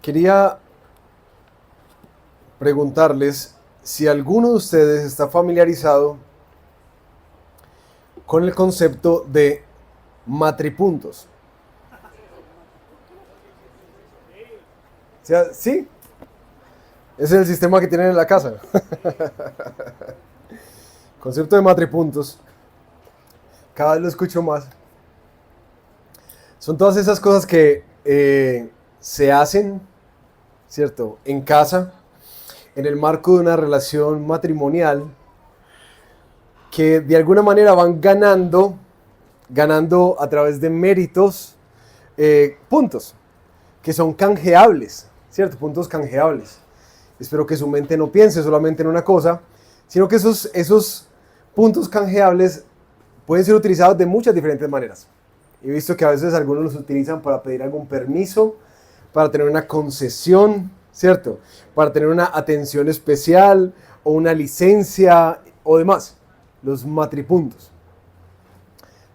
Quería preguntarles si alguno de ustedes está familiarizado con el concepto de matripuntos. O sea, sí, ese es el sistema que tienen en la casa. Concepto de matripuntos. Cada vez lo escucho más. Son todas esas cosas que se hacen, ¿cierto? En casa, en el marco de una relación matrimonial, que de alguna manera van ganando a través de méritos, puntos, que son canjeables, ¿cierto? Puntos canjeables. Espero que su mente no piense solamente en una cosa, sino que esos puntos canjeables pueden ser utilizados de muchas diferentes maneras. He visto que a veces algunos los utilizan para pedir algún permiso, para tener una concesión, ¿cierto? Para tener una atención especial o una licencia o demás. Los matripuntos.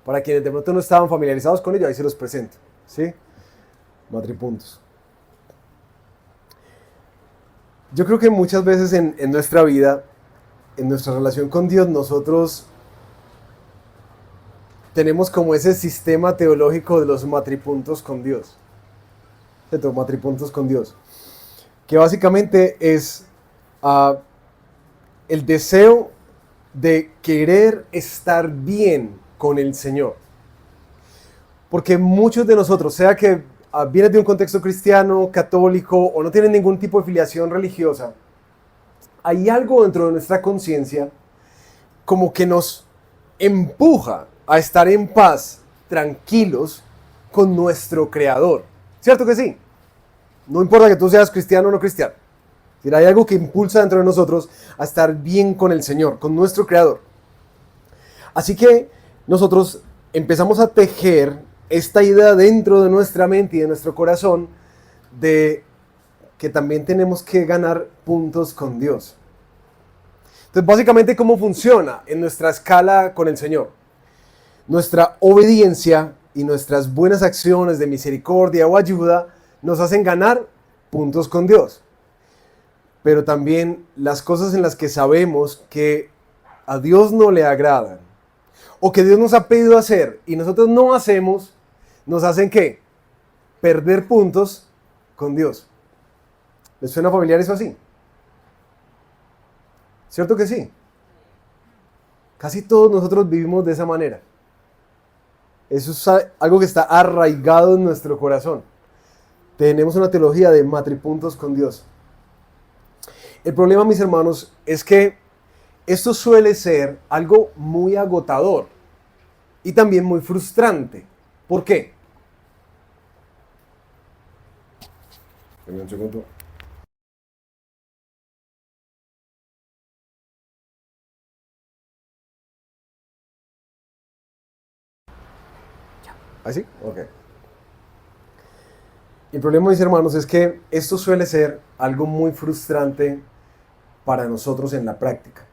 Para quienes de pronto no estaban familiarizados con ello, ahí se los presento, ¿sí? Matripuntos. Yo creo que muchas veces en nuestra vida, en nuestra relación con Dios, nosotros tenemos como ese sistema teológico de los matripuntos con Dios. ¿Cierto? Matripuntos con Dios. Que básicamente es el deseo de querer estar bien con el Señor. Porque muchos de nosotros, sea que vienen de un contexto cristiano, católico o no tienen ningún tipo de filiación religiosa, hay algo dentro de nuestra conciencia como que nos empuja a estar en paz, tranquilos con nuestro Creador. ¿Cierto que sí? No importa que tú seas cristiano o no cristiano. Hay algo que impulsa dentro de nosotros a estar bien con el Señor, con nuestro Creador. Así que nosotros empezamos a tejer esta idea dentro de nuestra mente y de nuestro corazón de que también tenemos que ganar puntos con Dios. Entonces, básicamente, ¿cómo funciona en nuestra escala con el Señor? Nuestra obediencia y nuestras buenas acciones de misericordia o ayuda nos hacen ganar puntos con Dios. Pero también las cosas en las que sabemos que a Dios no le agradan o que Dios nos ha pedido hacer y nosotros no hacemos, nos hacen ¿qué? Perder puntos con Dios. ¿Les suena familiar eso así? ¿Cierto que sí? Casi todos nosotros vivimos de esa manera. Eso es algo que está arraigado en nuestro corazón. Tenemos una teología de matripuntos con Dios. El problema, mis hermanos, es que esto suele ser algo muy agotador y también muy frustrante. ¿Por qué? Dame un segundo. ¿Así? Ok. El problema, mis hermanos, es que esto suele ser algo muy frustrante para nosotros en la práctica.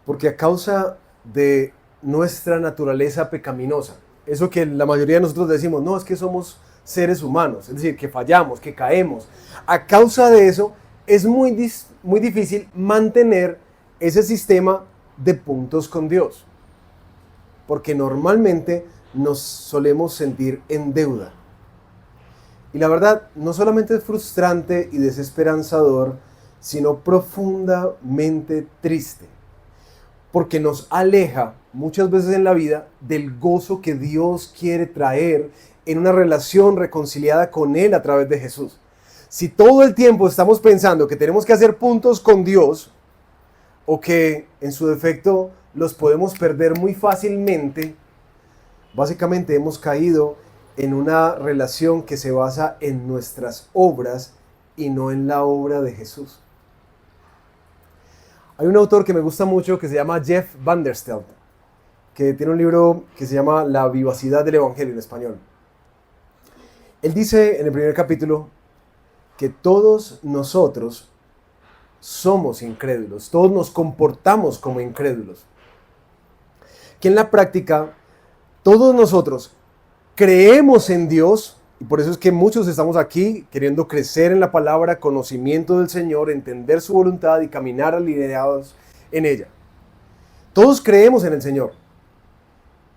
Porque a causa de nuestra naturaleza pecaminosa, eso que la mayoría de nosotros decimos, no, es que somos seres humanos, es decir, que fallamos, que caemos. A causa de eso, es muy difícil mantener ese sistema de puntos con Dios. Porque normalmente nos solemos sentir en deuda. Y la verdad, no solamente es frustrante y desesperanzador, sino profundamente triste. Porque nos aleja muchas veces en la vida del gozo que Dios quiere traer en una relación reconciliada con Él a través de Jesús. Si todo el tiempo estamos pensando que tenemos que hacer puntos con Dios, o que en su defecto los podemos perder muy fácilmente, básicamente hemos caído en una relación que se basa en nuestras obras y no en la obra de Jesús. Hay un autor que me gusta mucho que se llama Jeff Vanderstelt, que tiene un libro que se llama La vivacidad del Evangelio en español. Él dice en el primer capítulo que todos nosotros somos incrédulos, todos nos comportamos como incrédulos. Que en la práctica todos nosotros creemos en Dios, Y por eso es que muchos estamos aquí queriendo crecer en la palabra, conocimiento del Señor, entender su voluntad y caminar alineados en ella. Todos creemos en el Señor,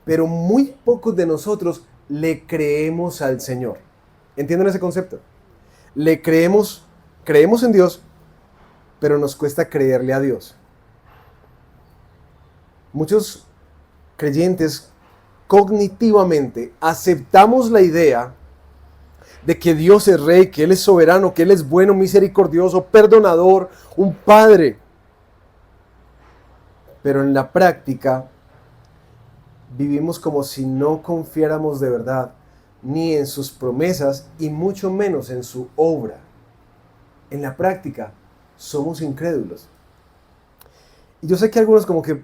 pero muy pocos de nosotros le creemos al Señor. ¿Entienden ese concepto? Creemos en Dios, pero nos cuesta creerle a Dios. Muchos creyentes cognitivamente aceptamos la idea de que Dios es rey, que Él es soberano, que Él es bueno, misericordioso, perdonador, un padre. Pero en la práctica vivimos como si no confiáramos de verdad ni en sus promesas y mucho menos en su obra. En la práctica somos incrédulos. Y yo sé que algunos como que,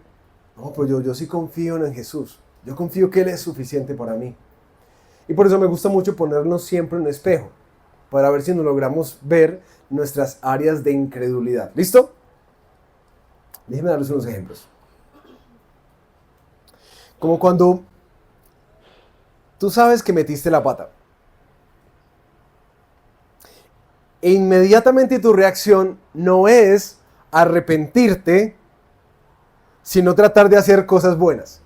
no, pues yo sí confío en Jesús. Yo confío que Él es suficiente para mí. Y por eso me gusta mucho ponernos siempre un espejo, para ver si nos logramos ver nuestras áreas de incredulidad. ¿Listo? Déjenme darles unos ejemplos. Como cuando tú sabes que metiste la pata. E inmediatamente tu reacción no es arrepentirte, sino tratar de hacer cosas buenas.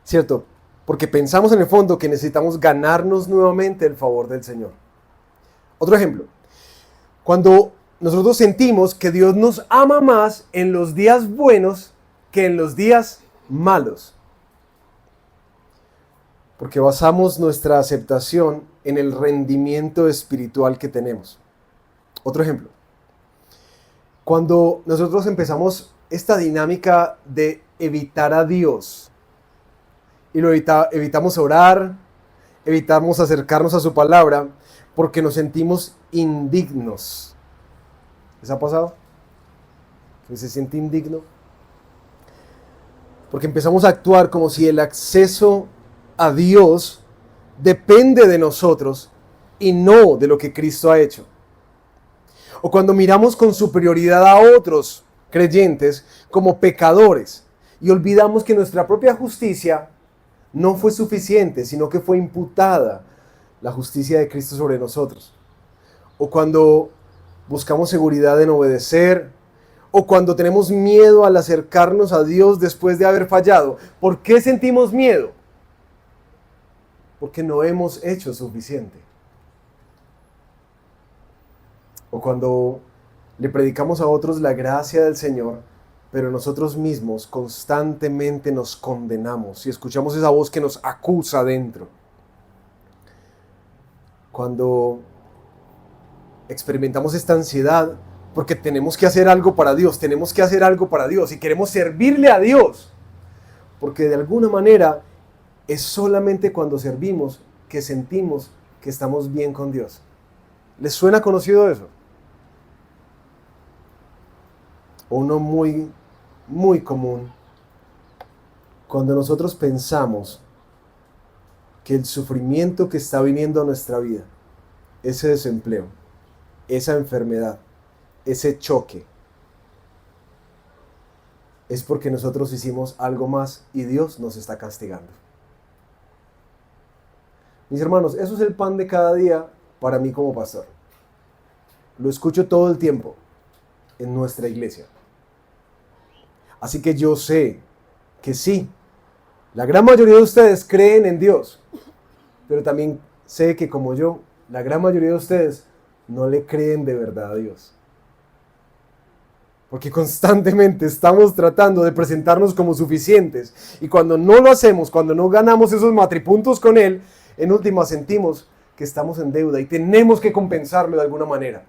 ¿Cierto? Porque pensamos en el fondo que necesitamos ganarnos nuevamente el favor del Señor. Otro ejemplo. Cuando nosotros sentimos que Dios nos ama más en los días buenos que en los días malos. Porque basamos nuestra aceptación en el rendimiento espiritual que tenemos. Otro ejemplo. Cuando nosotros empezamos esta dinámica de evitar a Dios, y evitamos orar, evitamos acercarnos a su palabra, porque nos sentimos indignos. ¿Les ha pasado? ¿Que se siente indigno? Porque empezamos a actuar como si el acceso a Dios depende de nosotros y no de lo que Cristo ha hecho. O cuando miramos con superioridad a otros creyentes como pecadores y olvidamos que nuestra propia justicia no fue suficiente, sino que fue imputada la justicia de Cristo sobre nosotros. O cuando buscamos seguridad en obedecer, o cuando tenemos miedo al acercarnos a Dios después de haber fallado. ¿Por qué sentimos miedo? Porque no hemos hecho suficiente. O cuando le predicamos a otros la gracia del Señor, pero nosotros mismos constantemente nos condenamos y escuchamos esa voz que nos acusa dentro. Cuando experimentamos esta ansiedad porque tenemos que hacer algo para Dios, y queremos servirle a Dios, porque de alguna manera es solamente cuando servimos que sentimos que estamos bien con Dios. ¿Les suena conocido eso? O uno muy común, cuando nosotros pensamos que el sufrimiento que está viniendo a nuestra vida, ese desempleo, esa enfermedad, ese choque, es porque nosotros hicimos algo más y Dios nos está castigando. Mis hermanos, eso es el pan de cada día para mí como pastor. Lo escucho todo el tiempo en nuestra iglesia. Así que yo sé que sí, la gran mayoría de ustedes creen en Dios, pero también sé que como yo, la gran mayoría de ustedes no le creen de verdad a Dios. Porque constantemente estamos tratando de presentarnos como suficientes y cuando no lo hacemos, cuando no ganamos esos matripuntos con Él, en última sentimos que estamos en deuda y tenemos que compensarlo de alguna manera.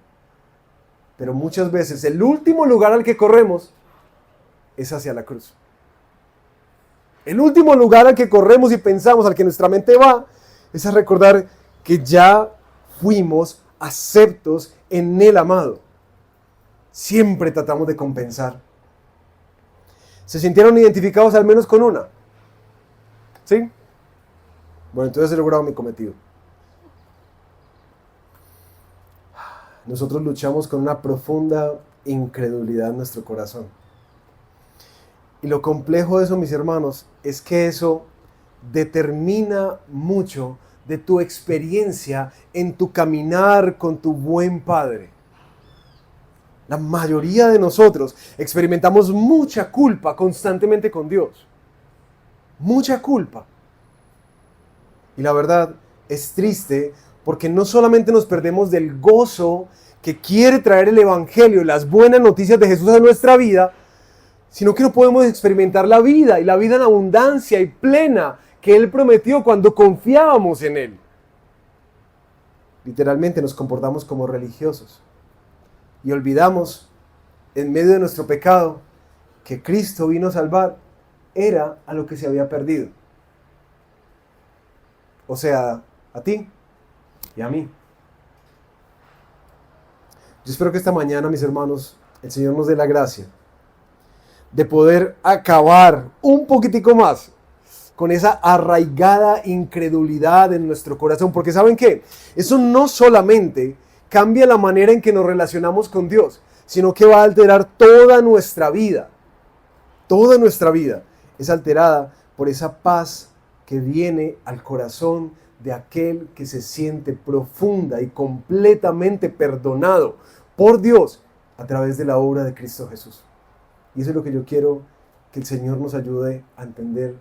Pero muchas veces el último lugar al que corremos es hacia la cruz. El último lugar al que corremos y pensamos, al que nuestra mente va, es a recordar que ya fuimos aceptos en el amado. Siempre tratamos de compensar. ¿Se sintieron identificados al menos con una? ¿Sí? Bueno, entonces he logrado mi cometido. Nosotros luchamos con una profunda incredulidad en nuestro corazón. Y lo complejo de eso, mis hermanos, es que eso determina mucho de tu experiencia en tu caminar con tu buen Padre. La mayoría de nosotros experimentamos mucha culpa constantemente con Dios. Mucha culpa. Y la verdad es triste porque no solamente nos perdemos del gozo que quiere traer el Evangelio, las buenas noticias de Jesús a nuestra vida, sino que no podemos experimentar la vida y la vida en abundancia y plena que Él prometió cuando confiábamos en Él. Literalmente nos comportamos como religiosos y olvidamos en medio de nuestro pecado que Cristo vino a salvar era a lo que se había perdido. O sea, a ti y a mí. Yo espero que esta mañana, mis hermanos, el Señor nos dé la gracia de poder acabar un poquitico más con esa arraigada incredulidad en nuestro corazón. Porque ¿saben qué? Eso no solamente cambia la manera en que nos relacionamos con Dios, sino que va a alterar toda nuestra vida. Toda nuestra vida es alterada por esa paz que viene al corazón de aquel que se siente profunda y completamente perdonado por Dios a través de la obra de Cristo Jesús. Y eso es lo que yo quiero que el Señor nos ayude a entender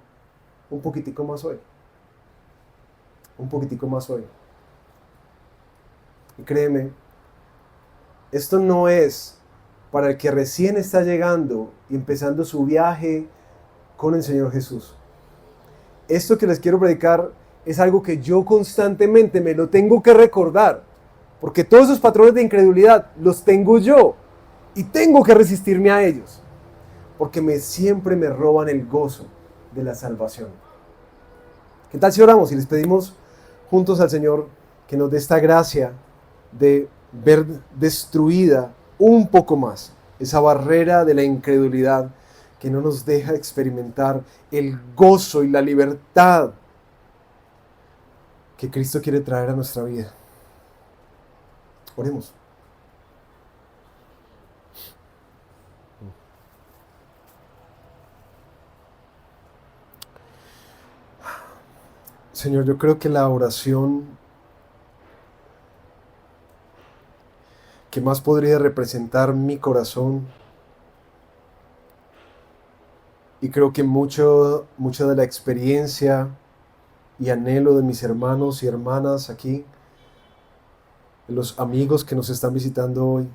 un poquitico más hoy. Un poquitico más hoy. Y créeme, esto no es para el que recién está llegando y empezando su viaje con el Señor Jesús. Esto que les quiero predicar es algo que yo constantemente me lo tengo que recordar, porque todos esos patrones de incredulidad los tengo yo y tengo que resistirme a ellos, porque siempre me roban el gozo de la salvación. ¿Qué tal si oramos y les pedimos juntos al Señor que nos dé esta gracia de ver destruida un poco más esa barrera de la incredulidad que no nos deja experimentar el gozo y la libertad que Cristo quiere traer a nuestra vida? Oremos. Señor, yo creo que la oración que más podría representar mi corazón, y creo que mucha de la experiencia y anhelo de mis hermanos y hermanas aquí, de los amigos que nos están visitando hoy,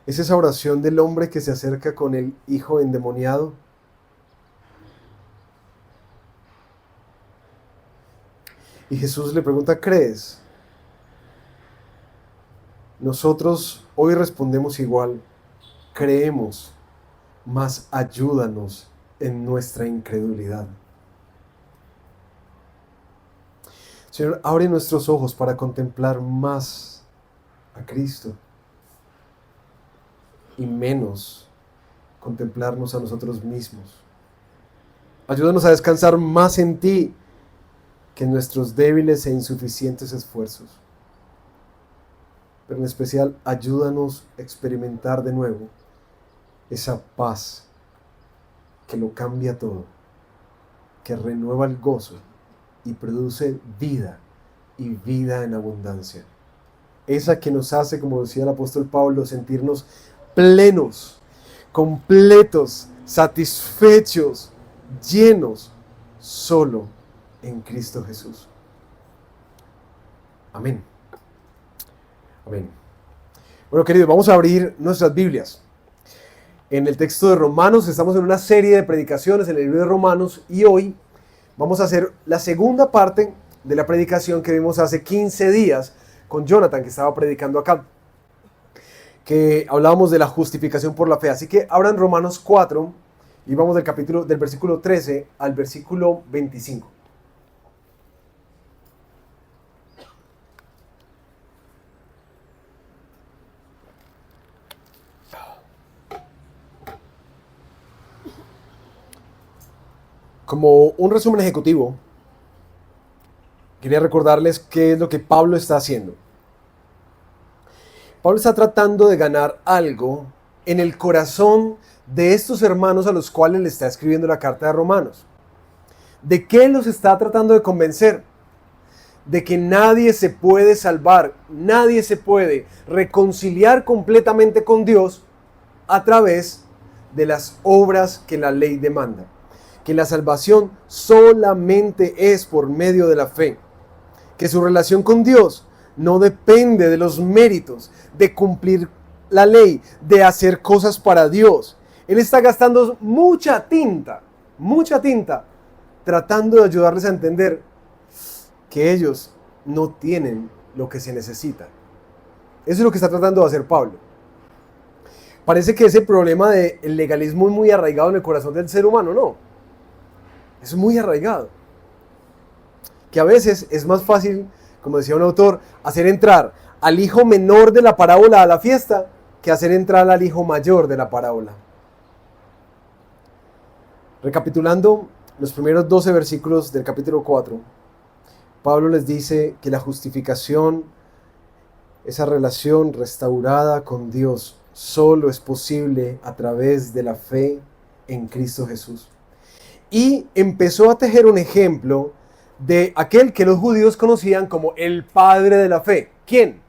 es esa oración del hombre que se acerca con el hijo endemoniado. Y Jesús le pregunta, ¿crees? Nosotros hoy respondemos igual, creemos, mas ayúdanos en nuestra incredulidad. Señor, abre nuestros ojos para contemplar más a Cristo y menos contemplarnos a nosotros mismos. Ayúdanos a descansar más en ti que en nuestros débiles e insuficientes esfuerzos. Pero en especial, ayúdanos a experimentar de nuevo esa paz que lo cambia todo, que renueva el gozo y produce vida y vida en abundancia. Esa que nos hace, como decía el apóstol Pablo, sentirnos plenos, completos, satisfechos, llenos, solo en Cristo Jesús. Amén. Amén. Bueno, queridos, vamos a abrir nuestras Biblias. En el texto de Romanos, estamos en una serie de predicaciones en el libro de Romanos y hoy vamos a hacer la segunda parte de la predicación que vimos hace 15 días con Jonathan, que estaba predicando acá, que hablábamos de la justificación por la fe. Así que abran Romanos 4 y vamos del versículo 13 al versículo 25. Como un resumen ejecutivo, quería recordarles qué es lo que Pablo está haciendo. Pablo está tratando de ganar algo en el corazón de estos hermanos a los cuales le está escribiendo la carta de Romanos. ¿De qué los está tratando de convencer? De que nadie se puede salvar, nadie se puede reconciliar completamente con Dios a través de las obras que la ley demanda. Que la salvación solamente es por medio de la fe. Que su relación con Dios no depende de los méritos, de cumplir la ley, de hacer cosas para Dios. Él está gastando mucha tinta, tratando de ayudarles a entender que ellos no tienen lo que se necesita. Eso es lo que está tratando de hacer Pablo. Parece que ese problema del legalismo es muy arraigado en el corazón del ser humano, ¿no? Es muy arraigado. Que a veces es más fácil, como decía un autor, hacer entrar al hijo menor de la parábola a la fiesta que hacer entrar al hijo mayor de la parábola. Recapitulando los primeros 12 versículos del capítulo 4, Pablo les dice que la justificación, esa relación restaurada con Dios, solo es posible a través de la fe en Cristo Jesús. Y empezó a tejer un ejemplo de aquel que los judíos conocían como el padre de la fe. ¿Quién?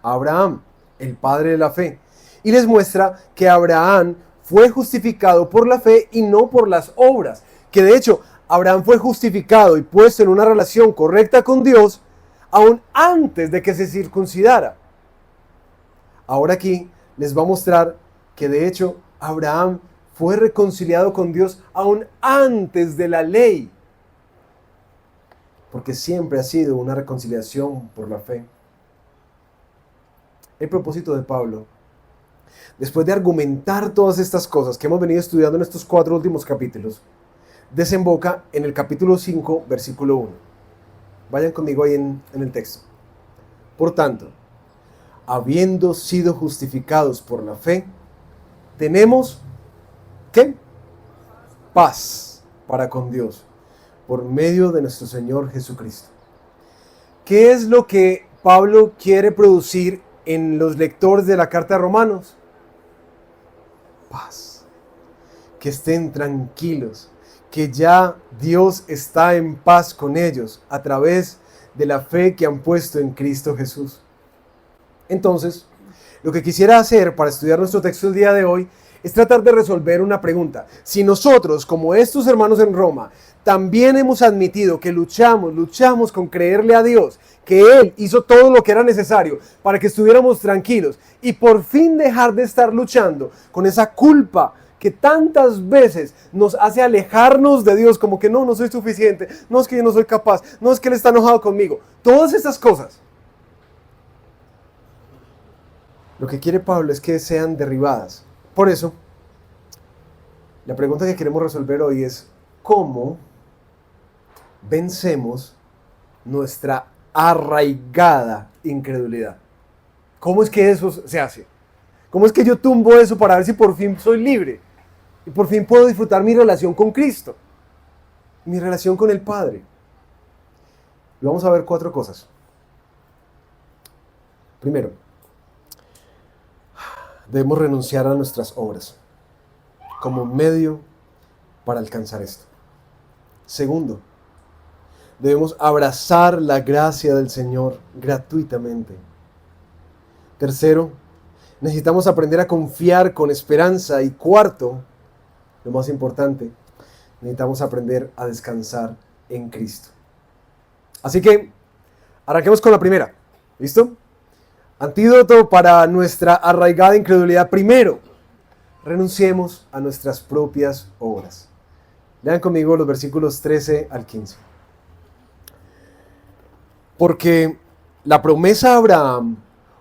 Abraham, el padre de la fe. Y les muestra que Abraham fue justificado por la fe y no por las obras. Que de hecho, Abraham fue justificado y puesto en una relación correcta con Dios aún antes de que se circuncidara. Ahora aquí les va a mostrar que de hecho Abraham fue reconciliado con Dios aún antes de la ley. Porque siempre ha sido una reconciliación por la fe. El propósito de Pablo, después de argumentar todas estas cosas que hemos venido estudiando en estos 4 últimos capítulos, desemboca en el capítulo 5, versículo 1. Vayan conmigo ahí en el texto. Por tanto, habiendo sido justificados por la fe, tenemos, ¿qué? Paz para con Dios, por medio de nuestro Señor Jesucristo. ¿Qué es lo que Pablo quiere producir en los lectores de la carta de Romanos? Paz. Que estén tranquilos, que ya Dios está en paz con ellos a través de la fe que han puesto en Cristo Jesús. Entonces, lo que quisiera hacer para estudiar nuestro texto el día de hoy es tratar de resolver una pregunta. Si nosotros, como estos hermanos en Roma, también hemos admitido que luchamos con creerle a Dios, que Él hizo todo lo que era necesario para que estuviéramos tranquilos y por fin dejar de estar luchando con esa culpa que tantas veces nos hace alejarnos de Dios, como que no soy suficiente, no es que yo no soy capaz, no es que Él está enojado conmigo. Todas estas cosas. Lo que quiere Pablo es que sean derribadas. Por eso, la pregunta que queremos resolver hoy es: ¿cómo vencemos nuestra arraigada incredulidad? ¿Cómo es que eso se hace? ¿Cómo es que yo tumbo eso para ver si por fin soy libre? Y por fin puedo disfrutar mi relación con Cristo, mi relación con el Padre. Y vamos a ver 4 cosas. Primero, debemos renunciar a nuestras obras como medio para alcanzar esto. Segundo, debemos abrazar la gracia del Señor gratuitamente. Tercero, necesitamos aprender a confiar con esperanza. Y cuarto, lo más importante, necesitamos aprender a descansar en Cristo. Así que, arranquemos con la primera. ¿Listo? Antídoto para nuestra arraigada incredulidad. Primero, renunciemos a nuestras propias obras. Lean conmigo los versículos 13 al 15. Porque la promesa a Abraham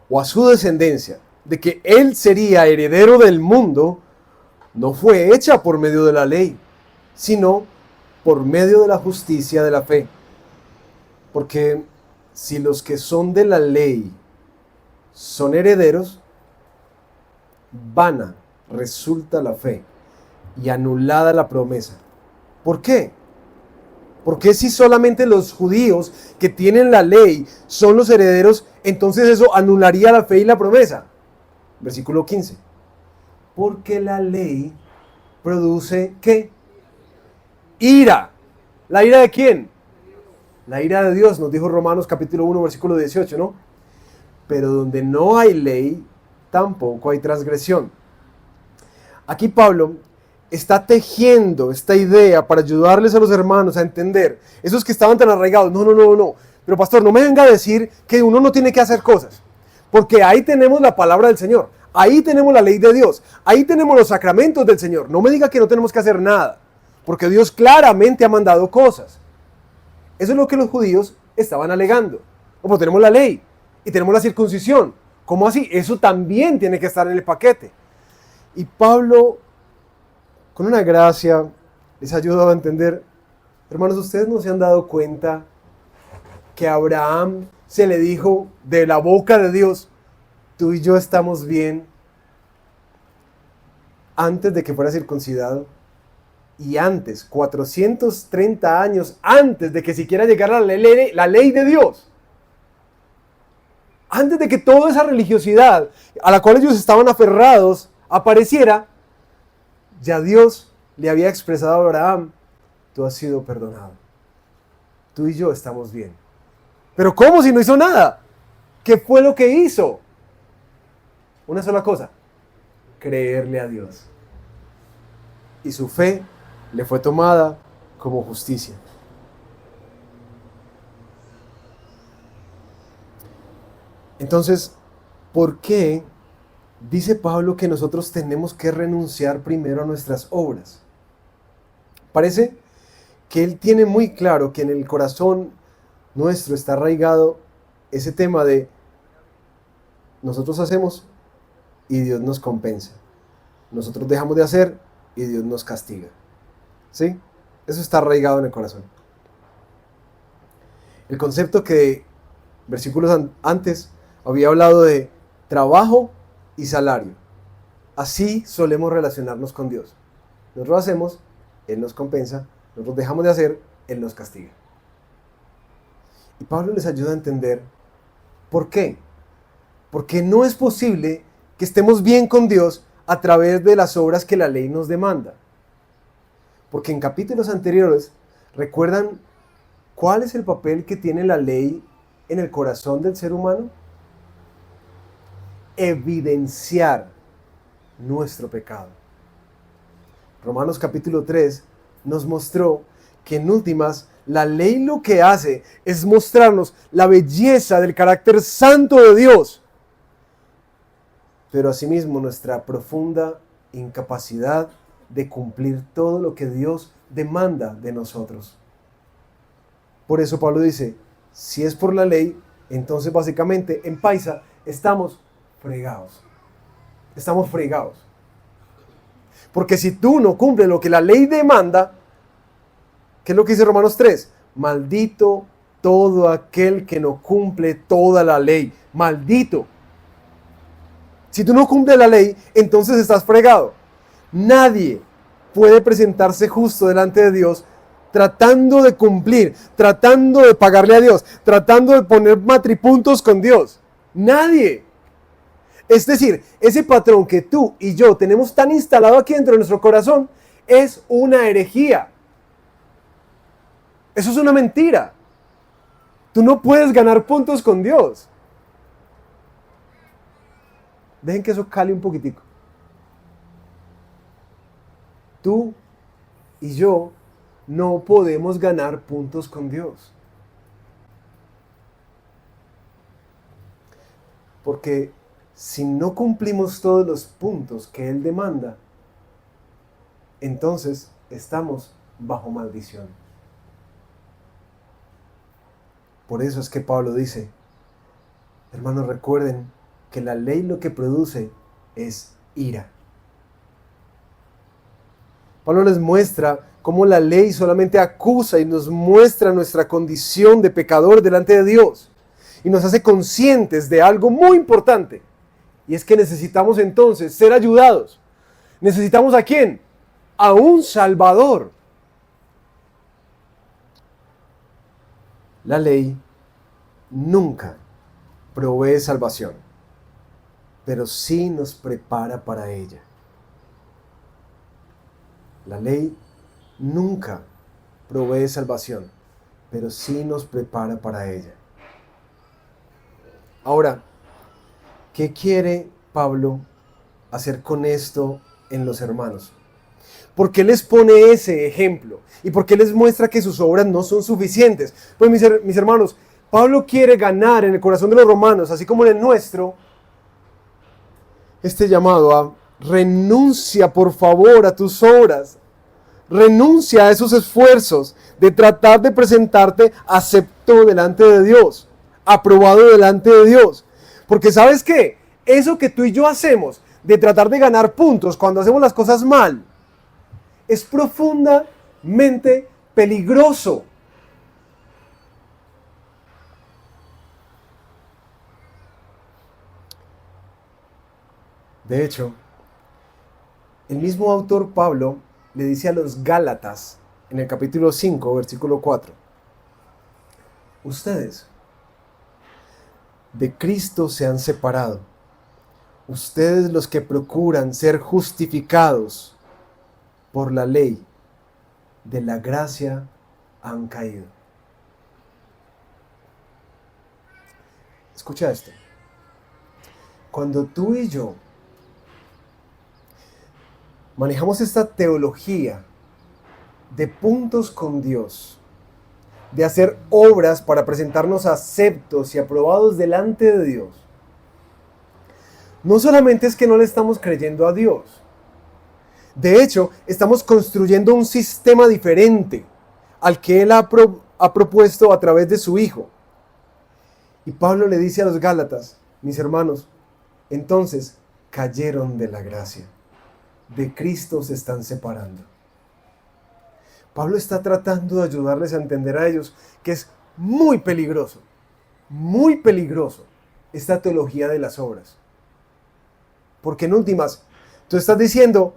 o a su descendencia de que él sería heredero del mundo no fue hecha por medio de la ley, sino por medio de la justicia de la fe. Porque si los que son de la ley son herederos, vana resulta la fe y anulada la promesa. ¿Por qué? Porque si solamente los judíos que tienen la ley son los herederos, entonces eso anularía la fe y la promesa. Versículo 15. Porque la ley produce ¿qué? ira. ¿La ira de quién? La ira de Dios, nos dijo Romanos capítulo 1, versículo 18, ¿no? Pero donde no hay ley, tampoco hay transgresión. Aquí Pablo está tejiendo esta idea para ayudarles a los hermanos a entender, esos que estaban tan arraigados, no, pero pastor, no me venga a decir que uno no tiene que hacer cosas, porque ahí tenemos la palabra del Señor, ahí tenemos la ley de Dios, ahí tenemos los sacramentos del Señor, no me diga que no tenemos que hacer nada, porque Dios claramente ha mandado cosas. Eso es lo que los judíos estaban alegando. Como tenemos la ley y tenemos la circuncisión, ¿cómo así? Eso también tiene que estar en el paquete. Y Pablo, con una gracia, les ha ayudado a entender, hermanos, ustedes no se han dado cuenta que a Abraham se le dijo de la boca de Dios, tú y yo estamos bien, antes de que fuera circuncidado. Y antes, 430 años antes de que siquiera llegara la ley de Dios. Antes de que toda esa religiosidad a la cual ellos estaban aferrados apareciera, ya Dios le había expresado a Abraham, tú has sido perdonado. Tú y yo estamos bien. Pero ¿cómo si no hizo nada? ¿Qué fue lo que hizo? Una sola cosa, creerle a Dios. Y su fe le fue tomada como justicia. Entonces, ¿por qué dice Pablo que nosotros tenemos que renunciar primero a nuestras obras? Parece que él tiene muy claro que en el corazón nuestro está arraigado ese tema de nosotros hacemos y Dios nos compensa. Nosotros dejamos de hacer y Dios nos castiga. ¿Sí? Eso está arraigado en el corazón. El concepto que versículos antes había hablado de trabajo y salario. Así solemos relacionarnos con Dios. Nosotros hacemos, Él nos compensa. Nosotros dejamos de hacer, Él nos castiga. Y Pablo les ayuda a entender por qué. Porque no es posible que estemos bien con Dios a través de las obras que la ley nos demanda. Porque en capítulos anteriores, ¿recuerdan cuál es el papel que tiene la ley en el corazón del ser humano? Evidenciar nuestro pecado. Romanos capítulo 3 nos mostró que en últimas la ley lo que hace es mostrarnos la belleza del carácter santo de Dios, pero asimismo nuestra profunda incapacidad de cumplir todo lo que Dios demanda de nosotros. Por eso Pablo dice, si es por la ley, entonces básicamente en paisa estamos fregados. Estamos fregados. Porque si tú no cumples lo que la ley demanda, ¿qué es lo que dice Romanos 3? Maldito todo aquel que no cumple toda la ley. Maldito. Si tú no cumples la ley, entonces estás fregado. Nadie puede presentarse justo delante de Dios tratando de cumplir, tratando de pagarle a Dios, tratando de poner matripuntos con Dios. Nadie. Es decir, ese patrón que tú y yo tenemos tan instalado aquí dentro de nuestro corazón es una herejía. Eso es una mentira. Tú no puedes ganar puntos con Dios. Dejen que eso cale un poquitico. Tú y yo no podemos ganar puntos con Dios. Porque si no cumplimos todos los puntos que Él demanda, entonces estamos bajo maldición. Por eso es que Pablo dice, hermanos, recuerden que la ley lo que produce es ira. Pablo les muestra cómo la ley solamente acusa y nos muestra nuestra condición de pecador delante de Dios. Y nos hace conscientes de algo muy importante. Y es que necesitamos entonces ser ayudados. ¿Necesitamos a quién? A un Salvador. La ley nunca provee salvación, pero sí nos prepara para ella. La ley nunca provee salvación, pero sí nos prepara para ella. Ahora, ¿qué quiere Pablo hacer con esto en los hermanos? ¿Por qué les pone ese ejemplo? ¿Y por qué les muestra que sus obras no son suficientes? Pues mis hermanos, Pablo quiere ganar en el corazón de los romanos, así como en el nuestro, este llamado a renuncia por favor a tus obras. Renuncia a esos esfuerzos de tratar de presentarte acepto delante de Dios, aprobado delante de Dios. Porque ¿sabes qué? Eso que tú y yo hacemos de tratar de ganar puntos cuando hacemos las cosas mal es profundamente peligroso. De hecho, el mismo autor Pablo le dice a los Gálatas en el capítulo 5, versículo 4, ustedes de Cristo se han separado, ustedes los que procuran ser justificados por la ley, de la gracia han caído. Escucha esto. Cuando tú y yo manejamos esta teología de puntos con Dios, de hacer obras para presentarnos aceptos y aprobados delante de Dios, no solamente es que no le estamos creyendo a Dios, de hecho, estamos construyendo un sistema diferente al que Él ha propuesto a través de su Hijo. Y Pablo le dice a los Gálatas, mis hermanos, entonces cayeron de la gracia. De Cristo se están separando. Pablo está tratando de ayudarles a entender a ellos que es muy peligroso esta teología de las obras. Porque en últimas, tú estás diciendo,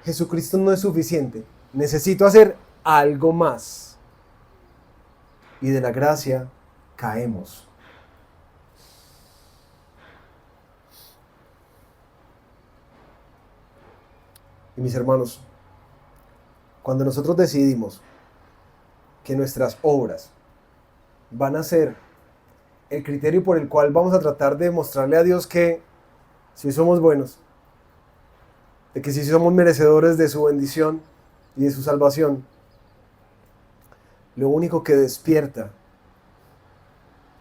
Jesucristo no es suficiente, necesito hacer algo más. Y de la gracia caemos. Y mis hermanos, cuando nosotros decidimos que nuestras obras van a ser el criterio por el cual vamos a tratar de mostrarle a Dios que si somos buenos, de que si somos merecedores de su bendición y de su salvación, lo único que despierta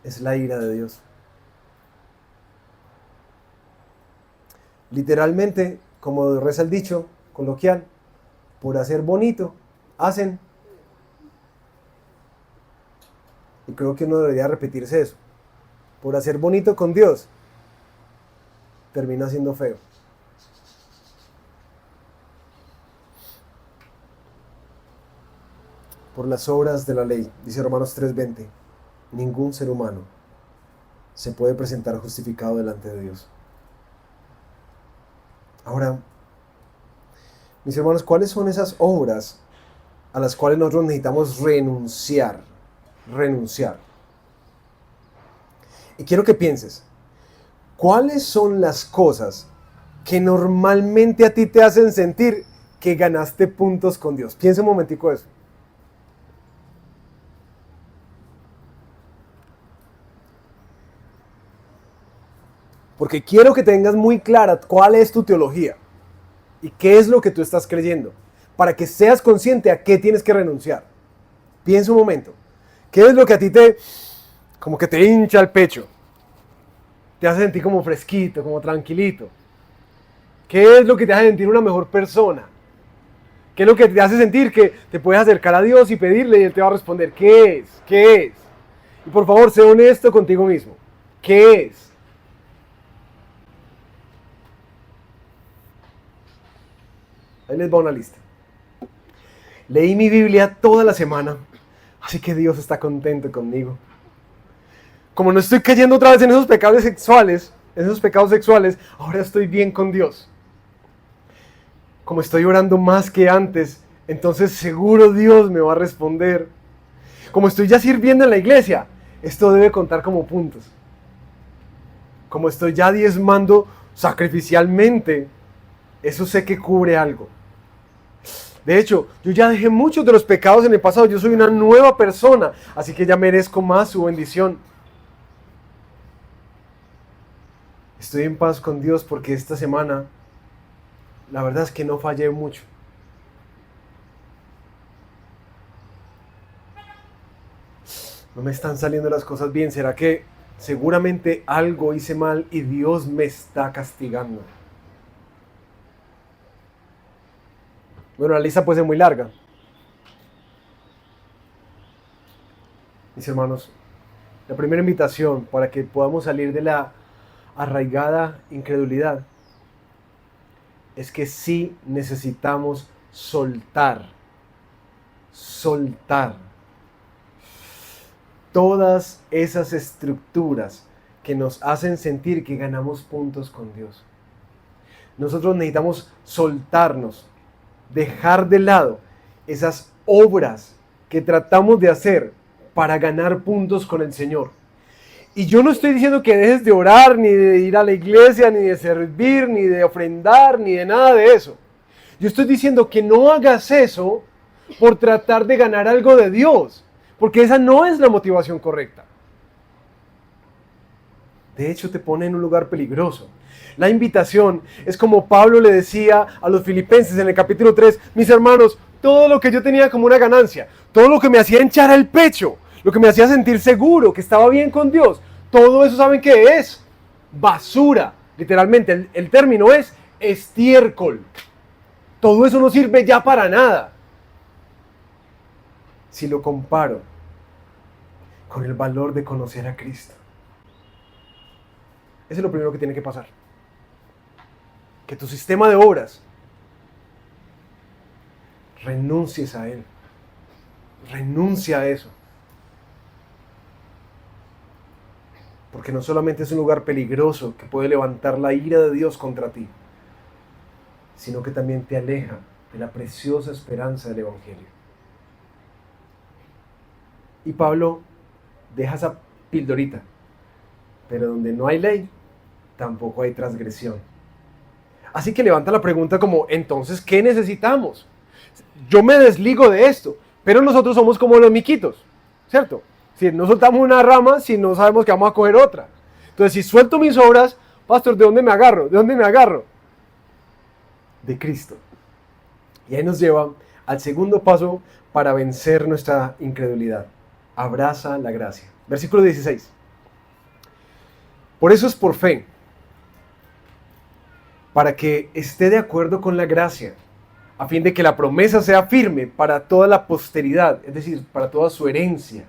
es la ira de Dios. Literalmente, como reza el dicho coloquial, por hacer bonito, hacen. Y creo que uno debería repetirse eso. Por hacer bonito con Dios, termina siendo feo. Por las obras de la ley, dice Romanos 3:20, ningún ser humano se puede presentar justificado delante de Dios. Ahora, mis hermanos, ¿cuáles son esas obras a las cuales nosotros necesitamos renunciar? Renunciar. Y quiero que pienses, ¿cuáles son las cosas que normalmente a ti te hacen sentir que ganaste puntos con Dios? Piensa un momentico eso. Porque quiero que tengas muy clara cuál es tu teología y qué es lo que tú estás creyendo, para que seas consciente a qué tienes que renunciar. Piensa un momento. ¿Qué es lo que a ti como que te hincha el pecho? Te hace sentir como fresquito, como tranquilito. ¿Qué es lo que te hace sentir una mejor persona? ¿Qué es lo que te hace sentir que te puedes acercar a Dios y pedirle y Él te va a responder? ¿Qué es? ¿Qué es? Y por favor, sé honesto contigo mismo. ¿Qué es? Ahí les va una lista. Leí mi Biblia toda la semana, así que Dios está contento conmigo. Como no estoy cayendo otra vez en esos pecados sexuales, ahora estoy bien con Dios. Como estoy orando más que antes, entonces seguro Dios me va a responder. Como estoy ya sirviendo en la iglesia, esto debe contar como puntos. Como estoy ya diezmando sacrificialmente, eso sé que cubre algo. De hecho, yo ya dejé muchos de los pecados en el pasado. Yo soy una nueva persona, así que ya merezco más su bendición. Estoy en paz con Dios porque esta semana, la verdad es que no fallé mucho. No me están saliendo las cosas bien. ¿Será que seguramente algo hice mal y Dios me está castigando? Bueno, la lista puede ser muy larga. Mis hermanos, la primera invitación para que podamos salir de la arraigada incredulidad es que sí necesitamos soltar todas esas estructuras que nos hacen sentir que ganamos puntos con Dios. Nosotros necesitamos soltarnos, dejar de lado esas obras que tratamos de hacer para ganar puntos con el Señor. Y yo no estoy diciendo que dejes de orar, ni de ir a la iglesia, ni de servir, ni de ofrendar, ni de nada de eso. Yo estoy diciendo que no hagas eso por tratar de ganar algo de Dios, porque esa no es la motivación correcta. De hecho, te pone en un lugar peligroso. La invitación es como Pablo le decía a los filipenses en el capítulo 3, mis hermanos, todo lo que yo tenía como una ganancia, todo lo que me hacía hinchar el pecho, lo que me hacía sentir seguro, que estaba bien con Dios, todo eso, ¿saben qué es? Basura. Literalmente, el término es estiércol. Todo eso no sirve ya para nada. Si lo comparo con el valor de conocer a Cristo. Eso es lo primero que tiene que pasar. Que tu sistema de obras renuncies a él. Renuncia a eso. Porque no solamente es un lugar peligroso que puede levantar la ira de Dios contra ti, sino que también te aleja de la preciosa esperanza del Evangelio. Y Pablo deja esa pildorita, pero donde no hay ley, tampoco hay transgresión. Así que levanta la pregunta como, entonces, ¿qué necesitamos? Yo me desligo de esto, pero nosotros somos como los miquitos, ¿cierto? Si no soltamos una rama, si no sabemos que vamos a coger otra. Entonces, si suelto mis obras, pastor, ¿de dónde me agarro? ¿De dónde me agarro? De Cristo. Y ahí nos lleva al segundo paso para vencer nuestra incredulidad. Abraza la gracia. Versículo 16. Por eso es por fe, para que esté de acuerdo con la gracia, a fin de que la promesa sea firme para toda la posteridad, es decir, para toda su herencia,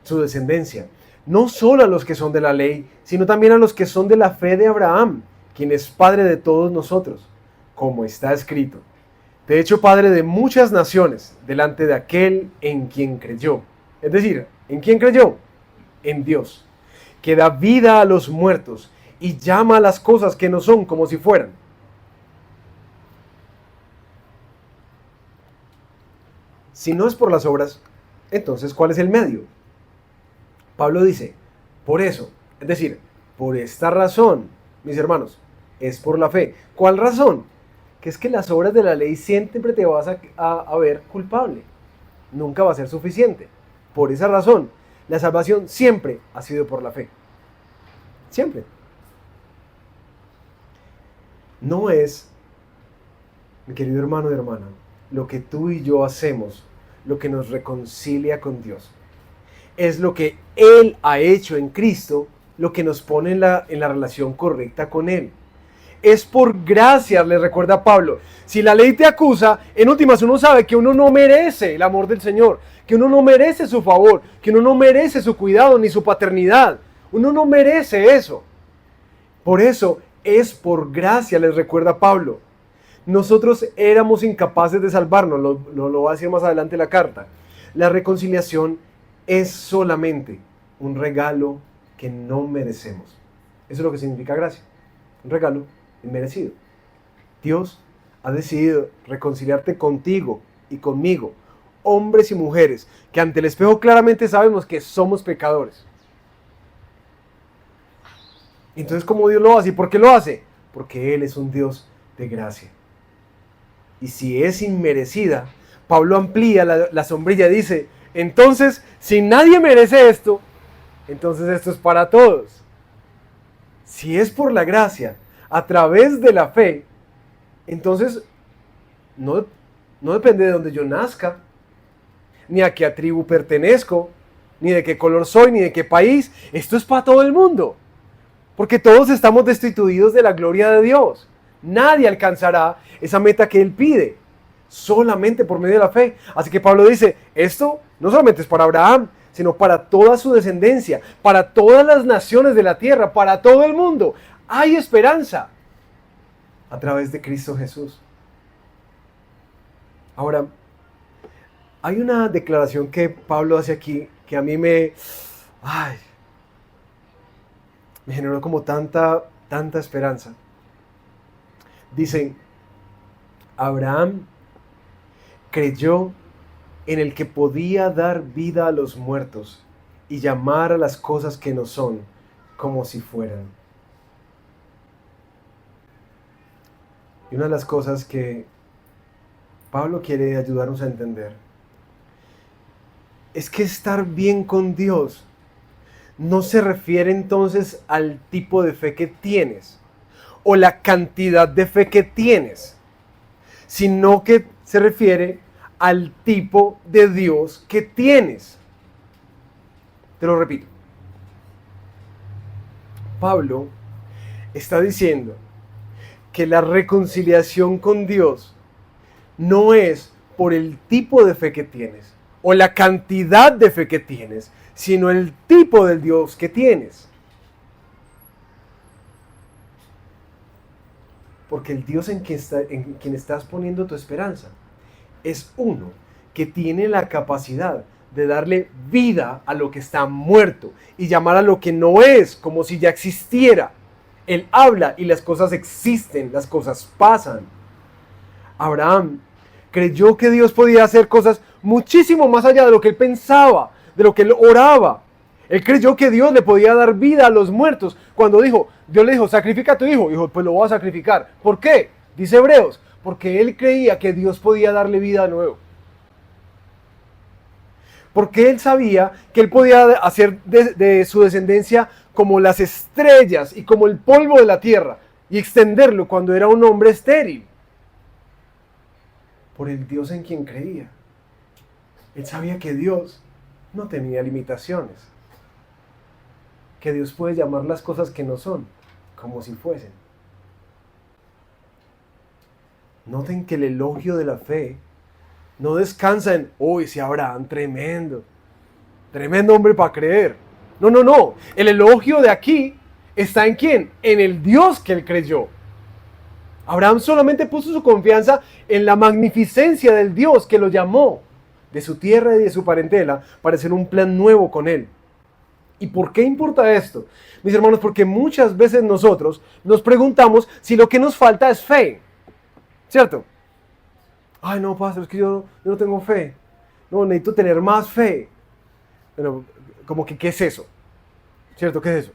su descendencia, no solo a los que son de la ley, sino también a los que son de la fe de Abraham, quien es padre de todos nosotros, como está escrito. De hecho, padre de muchas naciones, delante de aquel en quien creyó. Es decir, ¿en quién creyó? En Dios, que da vida a los muertos y llama a las cosas que no son como si fueran. Si no es por las obras, entonces ¿cuál es el medio? Pablo dice, por eso, es decir, por esta razón, mis hermanos, es por la fe. ¿Cuál razón? Que es que las obras de la ley siempre te vas a ver culpable. Nunca va a ser suficiente. Por esa razón, la salvación siempre ha sido por la fe. Siempre. No es, mi querido hermano y hermana, lo que tú y yo hacemos lo que nos reconcilia con Dios. Es lo que Él ha hecho en Cristo, lo que nos pone en la relación correcta con Él. Es por gracia, le recuerda Pablo. Si la ley te acusa, en últimas uno sabe que uno no merece el amor del Señor, que uno no merece su favor, que uno no merece su cuidado ni su paternidad. Uno no merece eso. Por eso es por gracia, les recuerda Pablo. Nosotros éramos incapaces de salvarnos, lo va a decir más adelante la carta. La reconciliación es solamente un regalo que no merecemos. Eso es lo que significa gracia. Un regalo inmerecido. Dios ha decidido reconciliarte contigo y conmigo, hombres y mujeres, que ante el espejo claramente sabemos que somos pecadores. Entonces, ¿cómo Dios lo hace? ¿Y por qué lo hace? Porque Él es un Dios de gracia. Y si es inmerecida, Pablo amplía la sombrilla y dice, entonces, si nadie merece esto, entonces esto es para todos. Si es por la gracia, a través de la fe, entonces no depende de donde yo nazca, ni a qué tribu pertenezco, ni de qué color soy, ni de qué país. Esto es para todo el mundo. Porque todos estamos destituidos de la gloria de Dios. Nadie alcanzará esa meta que Él pide, solamente por medio de la fe. Así que Pablo dice, esto no solamente es para Abraham, sino para toda su descendencia, para todas las naciones de la tierra, para todo el mundo. Hay esperanza a través de Cristo Jesús. Ahora, hay una declaración que Pablo hace aquí que a mí me generó como tanta esperanza. Dice, Abraham creyó en el que podía dar vida a los muertos y llamar a las cosas que no son como si fueran. Y una de las cosas que Pablo quiere ayudarnos a entender es que estar bien con Dios no se refiere entonces al tipo de fe que tienes o la cantidad de fe que tienes, sino que se refiere al tipo de Dios que tienes. Te lo repito. Pablo está diciendo que la reconciliación con Dios no es por el tipo de fe que tienes o la cantidad de fe que tienes, sino el tipo del Dios que tienes. Porque el Dios en quien estás poniendo tu esperanza es uno que tiene la capacidad de darle vida a lo que está muerto y llamar a lo que no es como si ya existiera. Él habla y las cosas existen, las cosas pasan. Abraham creyó que Dios podía hacer cosas muchísimo más allá de lo que él pensaba, de lo que él oraba. Él creyó que Dios le podía dar vida a los muertos. Cuando Dios le dijo, sacrifica a tu hijo. Dijo, pues lo voy a sacrificar. ¿Por qué? Dice Hebreos, porque él creía que Dios podía darle vida de nuevo. Porque él sabía que él podía hacer de su descendencia como las estrellas y como el polvo de la tierra y extenderlo cuando era un hombre estéril. Por el Dios en quien creía. Él sabía que Dios no tenía limitaciones. Que Dios puede llamar las cosas que no son, como si fuesen. Noten que el elogio de la fe no descansa en, si Abraham, tremendo hombre para creer. No. El elogio de aquí está en ¿quién? En el Dios que él creyó. Abraham solamente puso su confianza en la magnificencia del Dios que lo llamó de su tierra y de su parentela para hacer un plan nuevo con él. ¿Y por qué importa esto? Mis hermanos, porque muchas veces nosotros nos preguntamos si lo que nos falta es fe. ¿Cierto? Ay, no, pastor, es que yo no tengo fe. No, necesito tener más fe. Pero, como que, ¿qué es eso? ¿Cierto? ¿Qué es eso?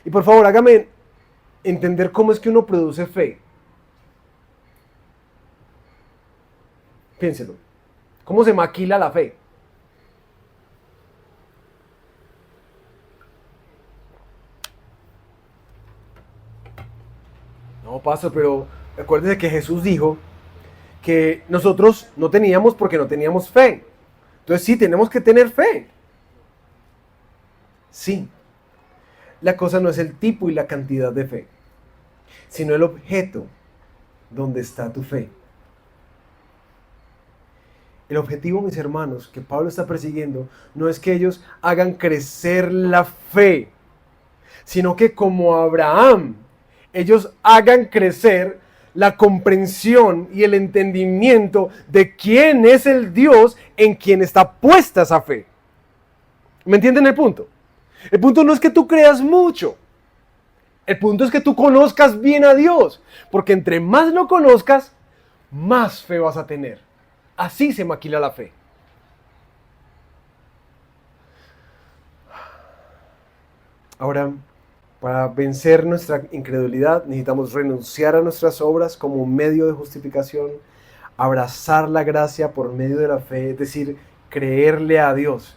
Y por favor, hágame entender cómo es que uno produce fe. Piénselo. ¿Cómo se maquila la fe? No, pastor, pero acuérdese que Jesús dijo que nosotros no teníamos porque no teníamos fe. Entonces sí, tenemos que tener fe. Sí. La cosa no es el tipo y la cantidad de fe, sino el objeto donde está tu fe. El objetivo, mis hermanos, que Pablo está persiguiendo, no es que ellos hagan crecer la fe, sino que como Abraham, ellos hagan crecer la comprensión y el entendimiento de quién es el Dios en quien está puesta esa fe. ¿Me entienden el punto? El punto no es que tú creas mucho. El punto es que tú conozcas bien a Dios. Porque entre más lo conozcas, más fe vas a tener. Así se maquila la fe. Ahora, para vencer nuestra incredulidad, necesitamos renunciar a nuestras obras como un medio de justificación, abrazar la gracia por medio de la fe, es decir, creerle a Dios.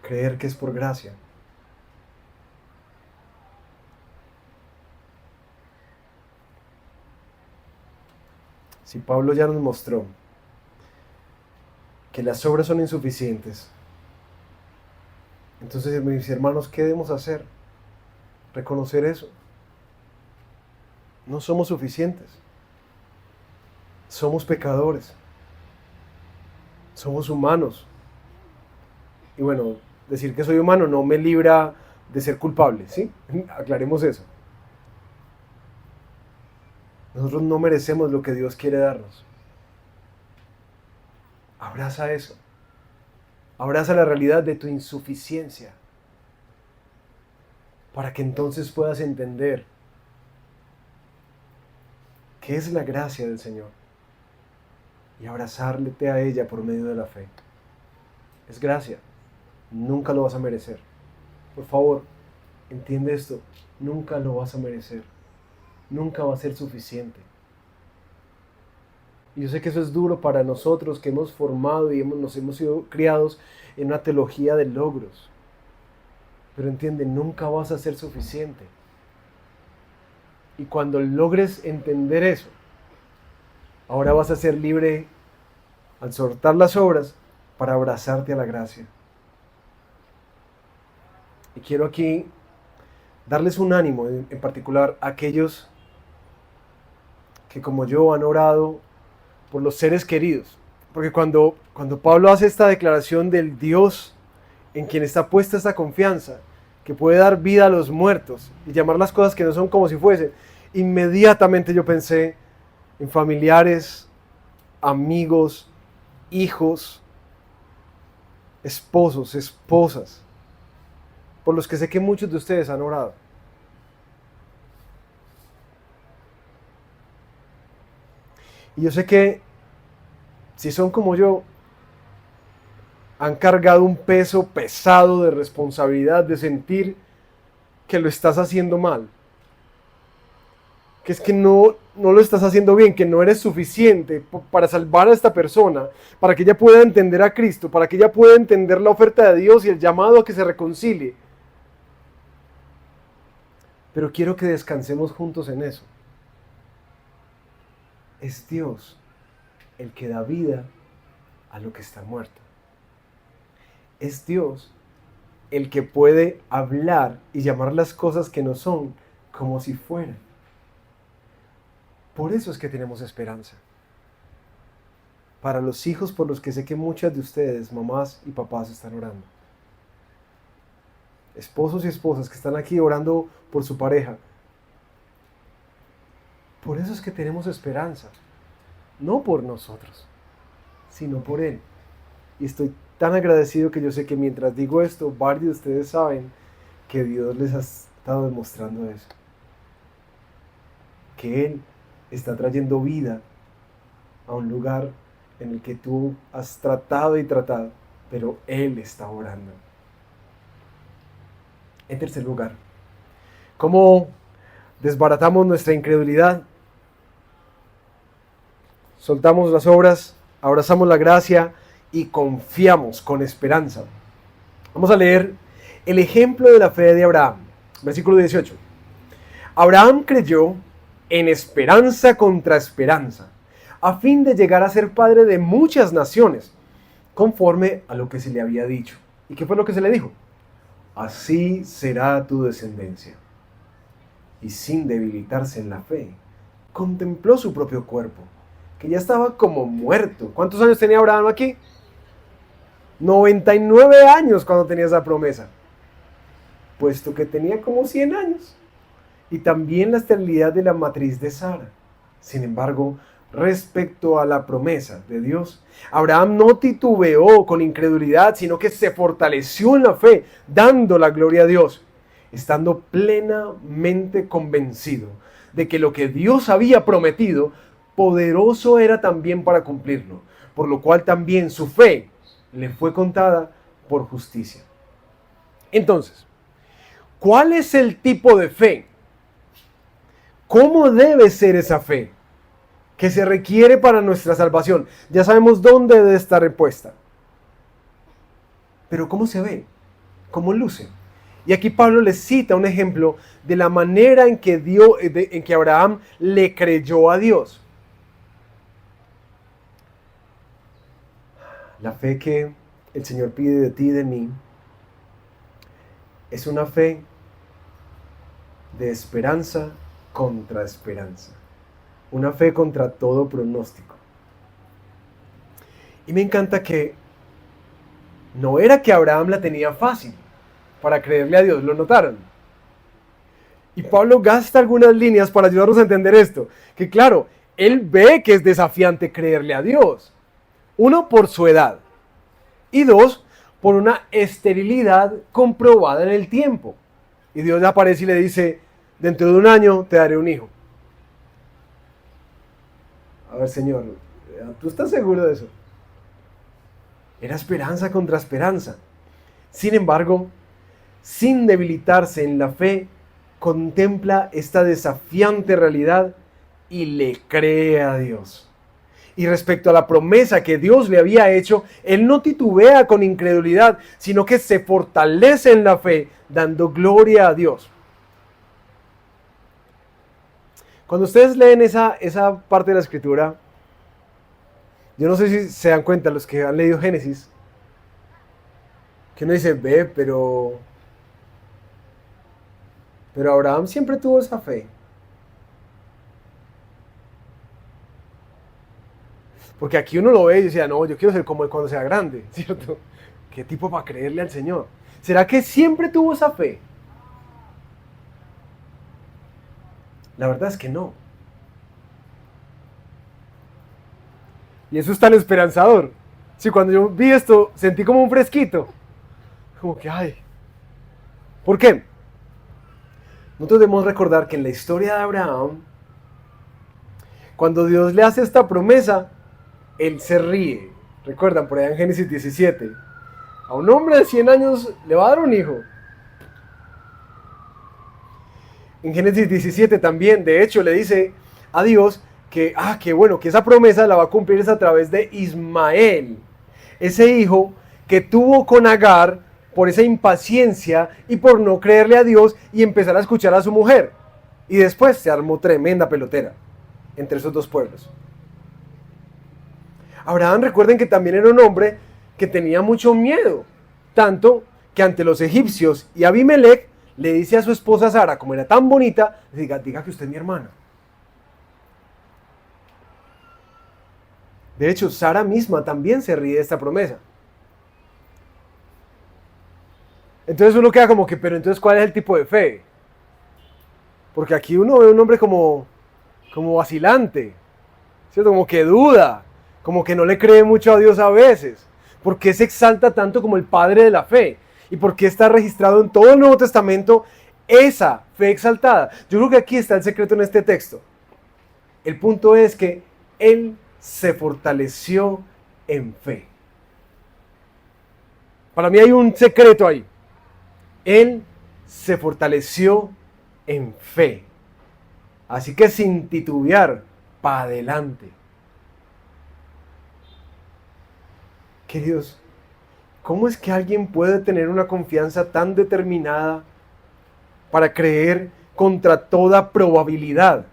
Creer que es por gracia. Si Pablo ya nos mostró que las obras son insuficientes, entonces, mis hermanos, ¿qué debemos hacer? Reconocer eso. No somos suficientes. Somos pecadores. Somos humanos. Y bueno, decir que soy humano no me libra de ser culpable, ¿sí? Aclaremos eso. Nosotros no merecemos lo que Dios quiere darnos. Abraza eso. Abraza la realidad de tu insuficiencia, para que entonces puedas entender qué es la gracia del Señor y abrazarte a ella por medio de la fe. Es gracia, nunca lo vas a merecer. Por favor, entiende esto, nunca lo vas a merecer, nunca va a ser suficiente. Y yo sé que eso es duro para nosotros que hemos formado y nos hemos sido criados en una teología de logros. Pero entiende, nunca vas a ser suficiente. Y cuando logres entender eso, ahora vas a ser libre al soltar las obras para abrazarte a la gracia. Y quiero aquí darles un ánimo, en particular a aquellos que como yo han orado por los seres queridos. Porque cuando Pablo hace esta declaración del Dios en quien está puesta esta confianza, que puede dar vida a los muertos y llamar las cosas que no son como si fuesen, inmediatamente yo pensé en familiares, amigos, hijos, esposos, esposas, por los que sé que muchos de ustedes han orado. Y yo sé que si son como yo, han cargado un peso pesado de responsabilidad, de sentir que lo estás haciendo mal, que es que no lo estás haciendo bien, que no eres suficiente para salvar a esta persona, para que ella pueda entender a Cristo, para que ella pueda entender la oferta de Dios y el llamado a que se reconcilie. Pero quiero que descansemos juntos en eso. Es Dios el que da vida a lo que está muerto. Es Dios el que puede hablar y llamar las cosas que no son como si fueran. Por eso es que tenemos esperanza. Para los hijos por los que sé que muchas de ustedes, mamás y papás, están orando. Esposos y esposas que están aquí orando por su pareja. Por eso es que tenemos esperanza. No por nosotros, sino por Él. Y estoy tan agradecido que yo sé que mientras digo esto, varios de ustedes saben que Dios les ha estado demostrando eso. Que Él está trayendo vida a un lugar en el que tú has tratado y tratado, pero Él está orando. En tercer lugar, ¿cómo desbaratamos nuestra incredulidad? Soltamos las obras, abrazamos la gracia y confiamos con esperanza. Vamos a leer el ejemplo de la fe de Abraham. Versículo 18. Abraham creyó en esperanza contra esperanza, a fin de llegar a ser padre de muchas naciones, conforme a lo que se le había dicho. ¿Y qué fue lo que se le dijo? Así será tu descendencia. Y sin debilitarse en la fe, contempló su propio cuerpo, que ya estaba como muerto. ¿Cuántos años tenía Abraham aquí? 99 años cuando tenía esa promesa, puesto que tenía como 100 años. Y también la esterilidad de la matriz de Sara. Sin embargo, respecto a la promesa de Dios, Abraham no titubeó con incredulidad, sino que se fortaleció en la fe, dando la gloria a Dios, estando plenamente convencido de que lo que Dios había prometido, poderoso era también para cumplirlo, por lo cual también su fe le fue contada por justicia. Entonces, ¿Cuál es el tipo de fe? ¿Cómo debe ser esa fe que se requiere para nuestra salvación? Ya sabemos dónde debe estar puesta. Pero ¿cómo se ve? ¿Cómo luce? Y aquí Pablo les cita un ejemplo de la manera en que Abraham le creyó a Dios. La fe que el Señor pide de ti y de mí es una fe de esperanza contra esperanza. Una fe contra todo pronóstico. Y me encanta que no era que Abraham la tenía fácil para creerle a Dios, ¿lo notaron? Y Pablo gasta algunas líneas para ayudarnos a entender esto. Que claro, él ve que es desafiante creerle a Dios. Uno, por su edad. Y dos, por una esterilidad comprobada en el tiempo. Y Dios le aparece y le dice, dentro de un año te daré un hijo. A ver, Señor, ¿tú estás seguro de eso? Era esperanza contra esperanza. Sin embargo, sin debilitarse en la fe, contempla esta desafiante realidad y le cree a Dios. Y respecto a la promesa que Dios le había hecho, él no titubea con incredulidad, sino que se fortalece en la fe, dando gloria a Dios. Cuando ustedes leen esa parte de la Escritura, yo no sé si se dan cuenta los que han leído Génesis, que uno dice, ve, pero Abraham siempre tuvo esa fe. Porque aquí uno lo ve y decía, no, yo quiero ser como él cuando sea grande, ¿cierto? ¿Qué tipo para creerle al Señor? ¿Será que siempre tuvo esa fe? La verdad es que no. Y eso es tan esperanzador. Sí, cuando yo vi esto, sentí como un fresquito. Como que, ay. ¿Por qué? Nosotros debemos recordar que en la historia de Abraham, cuando Dios le hace esta promesa, él se ríe. Recuerdan por allá en Génesis 17. A un hombre de 100 años le va a dar un hijo. En Génesis 17 también, de hecho, le dice a Dios que bueno, que esa promesa la va a cumplir a través de Ismael. Ese hijo que tuvo con Agar por esa impaciencia y por no creerle a Dios y empezar a escuchar a su mujer. Y después se armó tremenda pelotera entre esos dos pueblos. Abraham, recuerden que también era un hombre que tenía mucho miedo, tanto que ante los egipcios y Abimelech le dice a su esposa Sara, como era tan bonita, diga que usted es mi hermana. De hecho, Sara misma también se ríe de esta promesa. Entonces uno queda como que, pero entonces ¿cuál es el tipo de fe? Porque aquí uno ve un hombre como vacilante, ¿cierto? Como que duda, como que no le cree mucho a Dios a veces. ¿Por qué se exalta tanto como el padre de la fe? ¿Y por qué está registrado en todo el Nuevo Testamento esa fe exaltada? Yo creo que aquí está el secreto en este texto. El punto es que él se fortaleció en fe. Para mí hay un secreto ahí. Él se fortaleció en fe. Así que sin titubear, para adelante. Queridos, ¿cómo es que alguien puede tener una confianza tan determinada para creer contra toda probabilidad?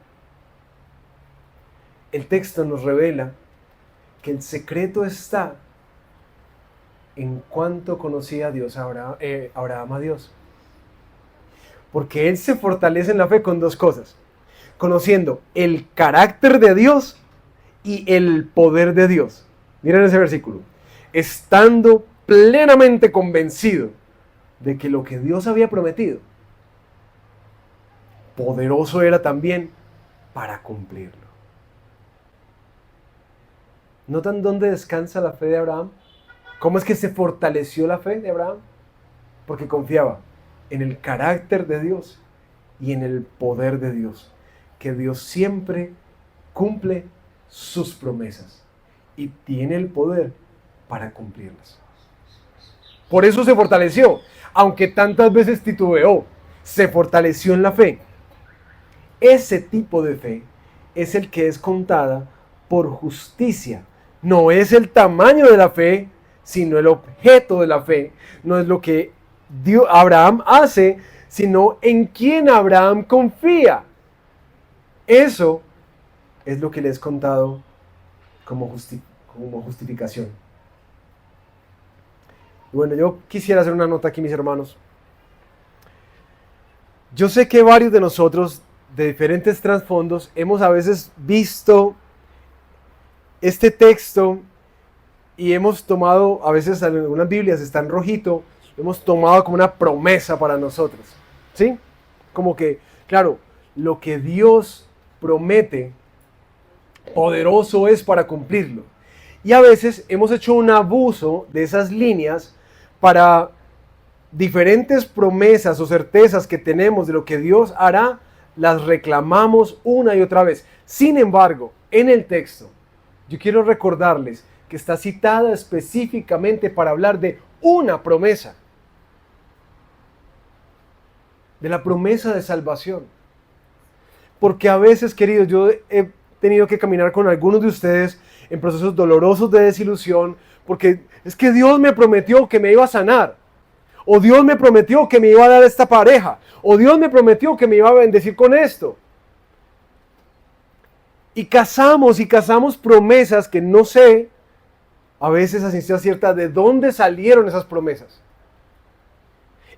El texto nos revela que el secreto está en cuánto conocía a Dios, Abraham a Dios. Porque él se fortalece en la fe con dos cosas. Conociendo el carácter de Dios y el poder de Dios. Miren ese versículo. Estando plenamente convencido de que lo que Dios había prometido, poderoso era también para cumplirlo. ¿Notan dónde descansa la fe de Abraham? ¿Cómo es que se fortaleció la fe de Abraham? Porque confiaba en el carácter de Dios y en el poder de Dios. Que Dios siempre cumple sus promesas y tiene el poder para cumplirlas. Por eso se fortaleció, aunque tantas veces titubeó. se fortaleció en la fe. Ese tipo de fe es el que es contada por justicia. No es el tamaño de la fe, sino el objeto de la fe. No es lo que Abraham hace, sino en quién Abraham confía. Eso es lo que le es contado como justificación. Bueno, yo quisiera hacer una nota aquí, mis hermanos. Yo sé que varios de nosotros, de diferentes trasfondos, hemos a veces visto este texto y hemos tomado, a veces en algunas Biblias está en rojito, lo hemos tomado como una promesa para nosotros, ¿sí? Como que, claro, lo que Dios promete, poderoso es para cumplirlo. Y a veces hemos hecho un abuso de esas líneas para diferentes promesas o certezas que tenemos de lo que Dios hará, las reclamamos una y otra vez. Sin embargo, en el texto, yo quiero recordarles que está citada específicamente para hablar de una promesa, de la promesa de salvación. Porque a veces, queridos, yo he tenido que caminar con algunos de ustedes en procesos dolorosos de desilusión, porque es que Dios me prometió que me iba a sanar, o Dios me prometió que me iba a dar esta pareja, o Dios me prometió que me iba a bendecir con esto. Y cazamos promesas que no sé, a veces a ciencia cierta, de dónde salieron esas promesas.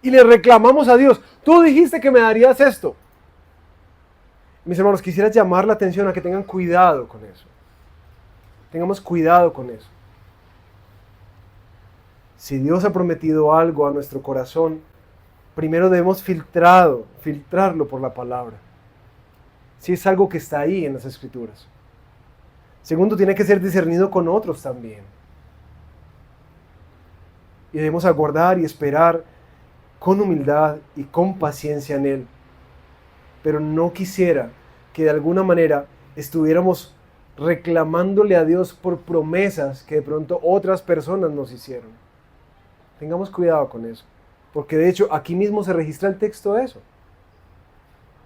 Y le reclamamos a Dios, tú dijiste que me darías esto. Mis hermanos, quisiera llamar la atención a que tengan cuidado con eso. Tengamos cuidado con eso. Si Dios ha prometido algo a nuestro corazón, primero debemos filtrarlo por la palabra. Si es algo que está ahí en las Escrituras. Segundo, tiene que ser discernido con otros también. Y debemos aguardar y esperar con humildad y con paciencia en Él. Pero no quisiera que de alguna manera estuviéramos reclamándole a Dios por promesas que de pronto otras personas nos hicieron. Tengamos cuidado con eso, porque de hecho aquí mismo se registra el texto de eso.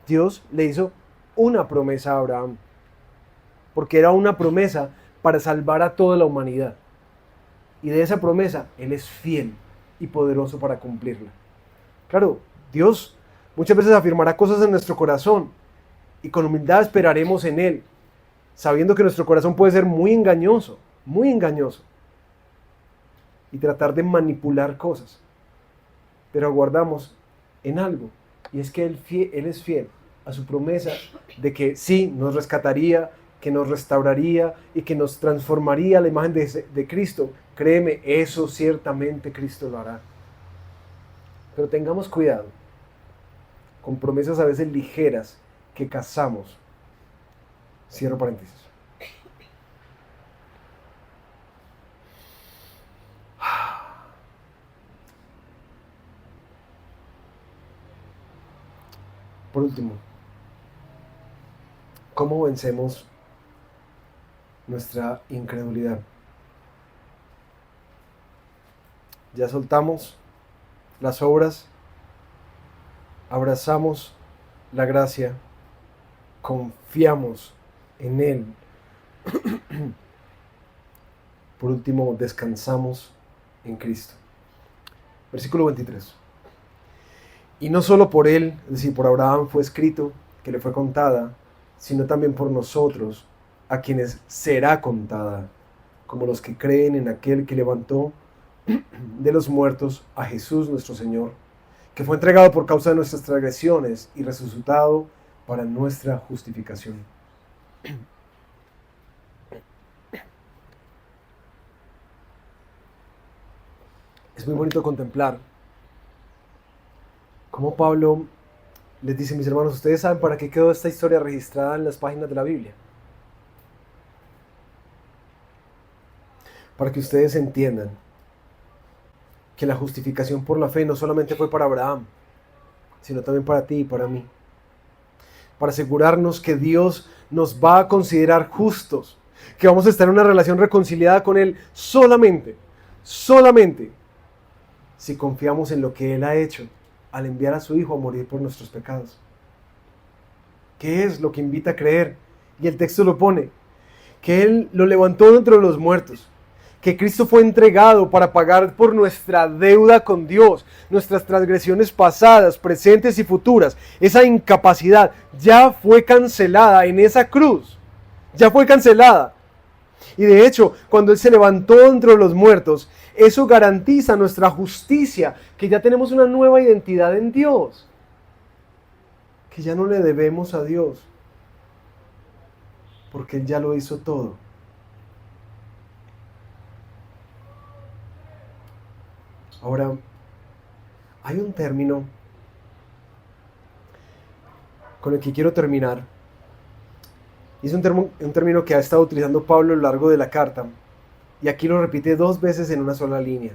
Dios le hizo una promesa a Abraham, porque era una promesa para salvar a toda la humanidad. Y de esa promesa Él es fiel y poderoso para cumplirla. Claro, Dios muchas veces afirmará cosas en nuestro corazón y con humildad esperaremos en Él, sabiendo que nuestro corazón puede ser muy engañoso y tratar de manipular cosas. Pero aguardamos en algo, y es que Él es fiel a su promesa de que sí, nos rescataría, que nos restauraría y que nos transformaría a la imagen de Cristo. Créeme, eso ciertamente Cristo lo hará. Pero tengamos cuidado con promesas a veces ligeras que cazamos. Cierro paréntesis. Por último, ¿cómo vencemos nuestra incredulidad? Ya soltamos las obras, abrazamos la gracia, confiamos en Él. Por último, descansamos en Cristo. Versículo 23. Y no solo por Él, es decir, por Abraham fue escrito, que le fue contada, sino también por nosotros, a quienes será contada, como los que creen en aquel que levantó de los muertos a Jesús nuestro Señor, que fue entregado por causa de nuestras transgresiones y resucitado para nuestra justificación. Es muy bonito contemplar cómo Pablo les dice: mis hermanos, ustedes saben para qué quedó esta historia registrada en las páginas de la Biblia. Para que ustedes entiendan que la justificación por la fe no solamente fue para Abraham, sino también para ti y para mí. Para asegurarnos que Dios nos va a considerar justos, que vamos a estar en una relación reconciliada con Él solamente si confiamos en lo que Él ha hecho al enviar a su Hijo a morir por nuestros pecados. ¿Qué es lo que invita a creer? Y el texto lo pone, que Él lo levantó de entre los muertos, que Cristo fue entregado para pagar por nuestra deuda con Dios, nuestras transgresiones pasadas, presentes y futuras. Esa incapacidad ya fue cancelada en esa cruz, ya fue cancelada. Y de hecho, cuando Él se levantó de entre los muertos, eso garantiza nuestra justicia, que ya tenemos una nueva identidad en Dios, que ya no le debemos a Dios, porque Él ya lo hizo todo. Ahora, hay un término con el que quiero terminar. Y es un término que ha estado utilizando Pablo a lo largo de la carta. Y aquí lo repite 2 veces en una sola línea.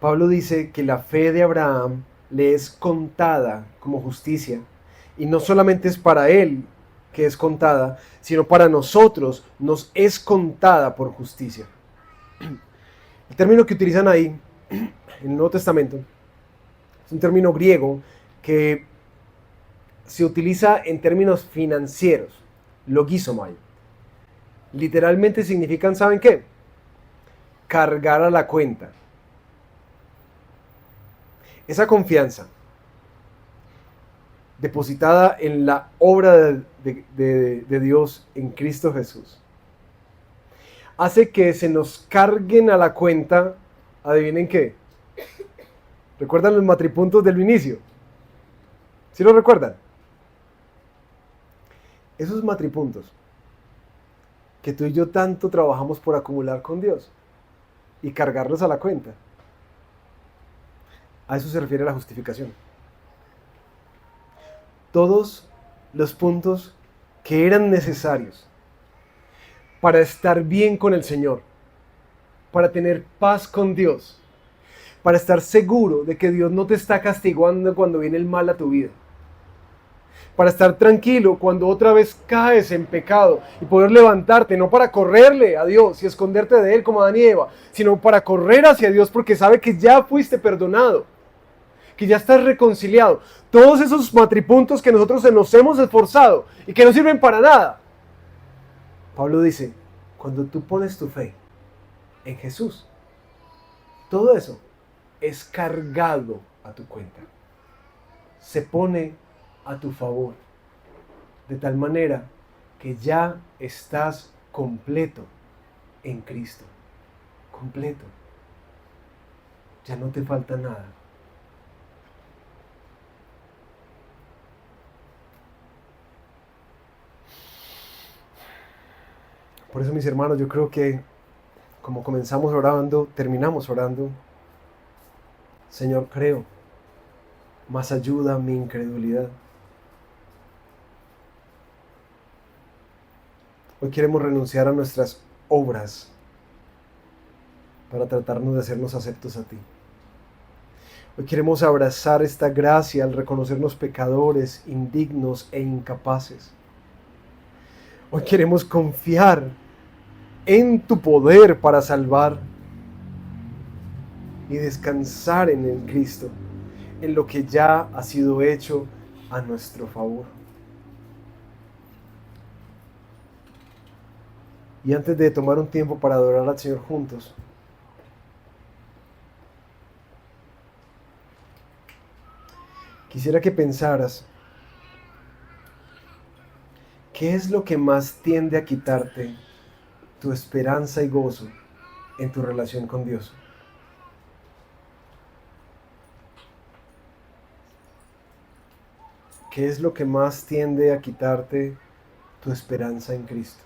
Pablo dice que la fe de Abraham le es contada como justicia. Y no solamente es para él que es contada, sino para nosotros nos es contada por justicia. El término que utilizan ahí, en el Nuevo Testamento, es un término griego que se utiliza en términos financieros, logizomai. Literalmente significan, ¿saben qué? Cargar a la cuenta. Esa confianza depositada en la obra de Dios en Cristo Jesús hace que se nos carguen a la cuenta, adivinen qué. ¿Recuerdan los matripuntos del inicio? ¿Sí lo recuerdan? Esos matripuntos que tú y yo tanto trabajamos por acumular con Dios y cargarlos a la cuenta. A eso se refiere la justificación. Todos los puntos que eran necesarios para estar bien con el Señor, para tener paz con Dios, para estar seguro de que Dios no te está castigando cuando viene el mal a tu vida, para estar tranquilo cuando otra vez caes en pecado y poder levantarte, no para correrle a Dios y esconderte de Él como Adán y Eva, sino para correr hacia Dios porque sabe que ya fuiste perdonado, que ya estás reconciliado. Todos esos matripuntos que nosotros nos hemos esforzado y que no sirven para nada. Pablo dice, cuando tú pones tu fe en Jesús, todo eso es cargado a tu cuenta. Se pone a tu favor, de tal manera que ya estás completo en Cristo. Completo. Ya no te falta nada. Por eso, mis hermanos, yo creo que como comenzamos orando, terminamos orando. Señor, creo, mas ayuda a mi incredulidad. Hoy queremos renunciar a nuestras obras para tratarnos de hacernos aceptos a ti. Hoy queremos abrazar esta gracia al reconocernos pecadores, indignos e incapaces. Hoy queremos confiar en tu poder para salvar y descansar en el Cristo, en lo que ya ha sido hecho a nuestro favor. Y antes de tomar un tiempo para adorar al Señor juntos, quisiera que pensaras, ¿qué es lo que más tiende a quitarte tu esperanza y gozo en tu relación con Dios? ¿Qué es lo que más tiende a quitarte tu esperanza en Cristo?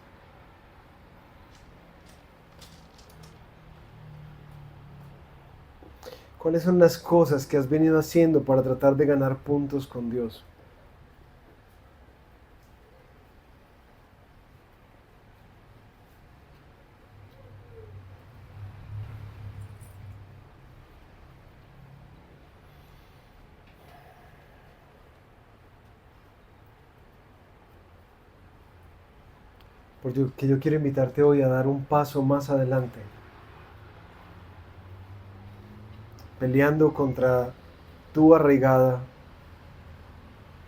¿Cuáles son las cosas que has venido haciendo para tratar de ganar puntos con Dios? Porque yo quiero invitarte hoy a dar un paso más adelante, peleando contra tu arraigada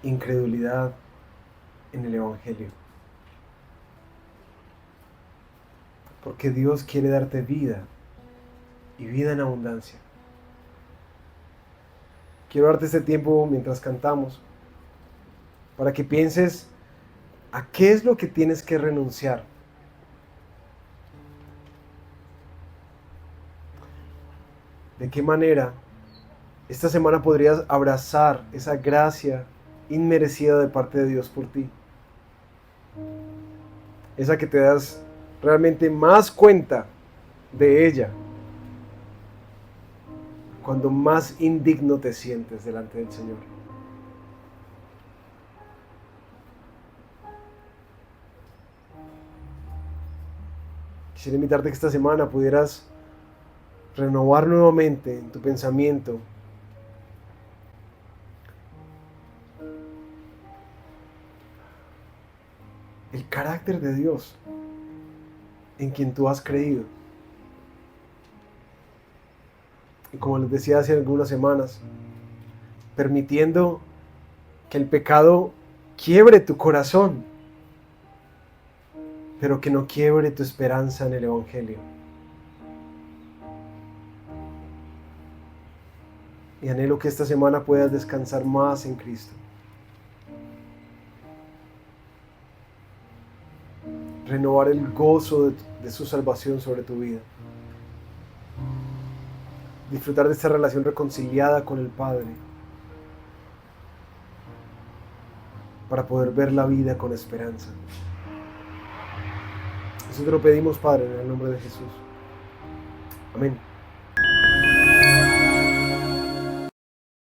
incredulidad en el Evangelio. Porque Dios quiere darte vida y vida en abundancia. Quiero darte este tiempo mientras cantamos para que pienses a qué es lo que tienes que renunciar. ¿De qué manera esta semana podrías abrazar esa gracia inmerecida de parte de Dios por ti? Esa que te das realmente más cuenta de ella cuando más indigno te sientes delante del Señor. Quisiera invitarte que esta semana pudieras renovar nuevamente en tu pensamiento el carácter de Dios en quien tú has creído. Y como les decía hace algunas semanas, permitiendo que el pecado quiebre tu corazón, pero que no quiebre tu esperanza en el Evangelio. Y anhelo que esta semana puedas descansar más en Cristo. Renovar el gozo de su salvación sobre tu vida. Disfrutar de esta relación reconciliada con el Padre. Para poder ver la vida con esperanza. Eso te lo pedimos, Padre, en el nombre de Jesús. Amén.